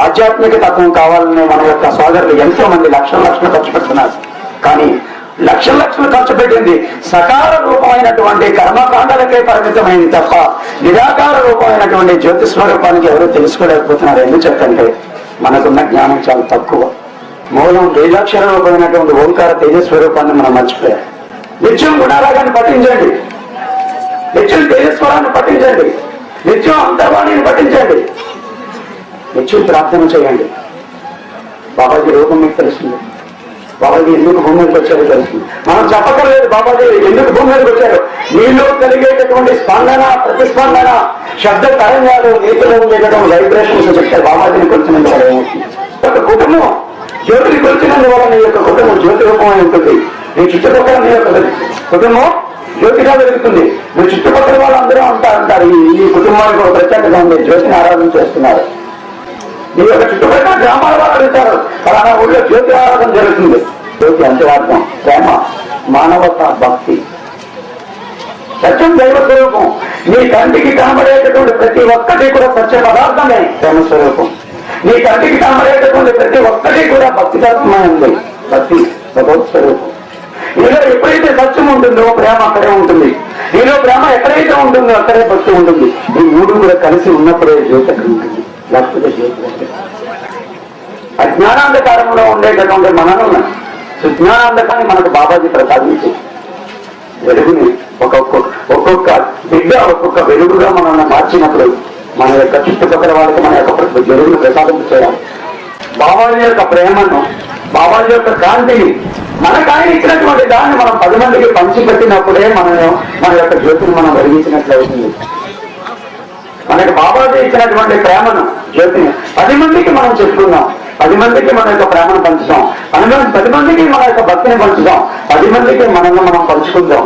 ఆధ్యాత్మిక తత్వం కావాలని మన యొక్క సోదరులు ఎంతో మంది లక్షలు ఖర్చు పెడుతున్నారు. కానీ లక్షలు ఖర్చు పెట్టింది సకార రూపమైనటువంటి కర్మకాండలకే పరిమితమైంది తప్ప నిరాకార రూపమైనటువంటి జ్యోతి స్వరూపానికి ఎవరు తెలుసుకోలేకపోతున్నారు. ఎందుకంటే మనకున్న జ్ఞానం చాలా తక్కువ. మూలం తేజాక్షర రూపమైనటువంటి ఓంకార తేజస్వరూపాన్ని మనం మర్చిపోయాం. నిత్యం గుణారాగాన్ని పఠించండి, నిత్యం తేజస్వరాన్ని పఠించండి, నిత్యం అంతర్వాణిని పఠించండి, నిత్యం ప్రార్థన చేయండి. బాబాజీ రూపం మీకు తెలుస్తుంది. బాబాజీ ఎందుకు భూమి మీదకి వచ్చారో తెలుస్తుంది. మనం చెప్పకలేదు బాబాజీ ఎందుకు భూమి మీదకి వచ్చారు. మీలో కలిగేటటువంటి స్పందన, ప్రతిస్పందన, శబ్ద తరంగాలు, నీతిలో ఉండేటటువంటి వైబ్రేషన్స్ చెప్తే బాబాజీని కొలిచినందువల్ల ఏమవుతుంది. ఒక కుటుంబం జ్యోతిని కొలిచినందువల్ల నీ యొక్క కుటుంబం జ్యోతి రూపమై ఉంటుంది. నీ చుట్టుపక్కల నీ యొక్క కుటుంబం జ్యోతిగా వెలుగుతుంది. మీ చుట్టుపక్కల వాళ్ళందరూ అంటారు ఈ కుటుంబానికి ఒక ప్రత్యేకత ఉంది, జ్యోతిని ఆరాధన చేస్తున్నారు. మీ యొక్క చుట్టుపక్కల గ్రామాల వాళ్ళు అడుగుతారు, ఫలానా ఊళ్ళో జ్యోతి ఆరాధన జరుగుతుంది. జ్యోతి అంతరార్థం ప్రేమ, మానవత, భక్తి, సత్యం, దైవ స్వరూపం. నీ కంటికి కనబడేటటువంటి ప్రతి ఒక్కటి కూడా సత్య పదార్థమే ప్రేమ స్వరూపం. నీ కంటికి కనబడేటటువంటి ప్రతి ఒక్కటి కూడా భక్తి తత్వమే ఉంది, భక్తి భగవత్ స్వరూపం. నీలో ఎప్పుడైతే సత్యం ఉంటుందో ప్రేమ అక్కడే ఉంటుంది. నీలో ప్రేమ ఎక్కడైతే ఉంటుందో అక్కడే భక్తి ఉంటుంది. ఈ మూడు కూడా కలిసి ఉన్నప్పుడే జ్యోతి అక్కడ ఉంటుంది. లేకపోతే జ్యోతి అజ్ఞానాంధకారంలో ఉండేటటువంటి మనను సుజ్ఞానాంధకాన్ని మనకు బాబాజీ ప్రసాదించి వెలుగుని ఒక్కొక్క బిడ్డ ఒక్కొక్క వెలుగుగా మనల్ని మార్చినప్పుడు మన యొక్క చుట్టుపక్కల వాళ్ళకి మన యొక్క వెలుగును ప్రసాదింప చేయాలి. బాబాజీ యొక్క ప్రేమను, బాబాజీ యొక్క కాంతిని, మనకు ఆయన ఇచ్చినటువంటి దాన్ని మనం 10 మందికి పంచిపెట్టినప్పుడే మన యొక్క జ్యోతిని మనం వెలిగించినట్లు అవుతుంది. మనకి బాబాజీ ఇచ్చినటువంటి ప్రేమను, జ్యోతిని 10 మందికి మనం చెప్పుకుందాం. 10 మందికి మన యొక్క ప్రేమను పంచుదాం. 10 మందికి మన యొక్క భక్తిని పంచుదాం. 10 మందికి మనల్ని మనం పంచుకుందాం.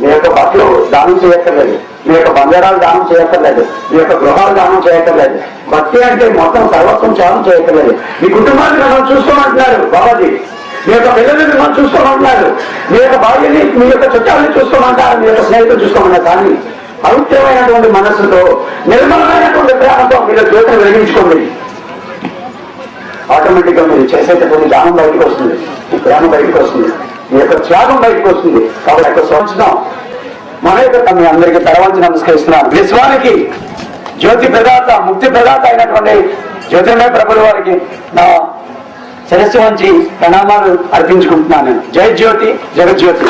మీ యొక్క బట్టలు దానం చేయక్కర్లేదు, మీ యొక్క బంగారాలు దానం చేయక్కర్లేదు, మీ యొక్క గృహాలు దానం చేయక్కర్లేదు. భక్తి అంటే మొత్తం సర్వస్వం త్యాగం చేయక్కర్లేదు. మీ కుటుంబాన్ని మనం చూసుకోమంటున్నారు బాబాజీ. మీ యొక్క పిల్లల్ని మనం చూసుకోమంటున్నారు. మీ యొక్క భార్యని, మీ యొక్క చుట్టాలని చూసుకోమంటారు, మీ యొక్క స్నేహితులు చూసుకోమన్నారు. కానీ పవిత్రమైనటువంటి మనస్సుతో, నిర్మలమైనటువంటి ప్రేమతో మీరు జ్యోతిని వెలిగించుకోండి. ఆటోమేటిక్ గా మీరు చేసేటటువంటి దానం బయటకు వస్తుంది, మీ ప్రేమ బయటకు వస్తుంది, మీ యొక్క త్యాగం బయటకు వస్తుంది. కాబట్టి యొక్క సంవత్సరం మన యొక్క మీ అందరికీ తలవంచి నమస్కరిస్తున్నాను. విశ్వానికి జ్యోతి ప్రదాత, ముక్తి ప్రదాత అయినటువంటి జ్యోతిర్మయ ప్రభుల వారికి నా శిరస్సు వంచి ప్రణామాలు అర్పించుకుంటున్నాను. జై జ్యోతి, జగజ్యోతి.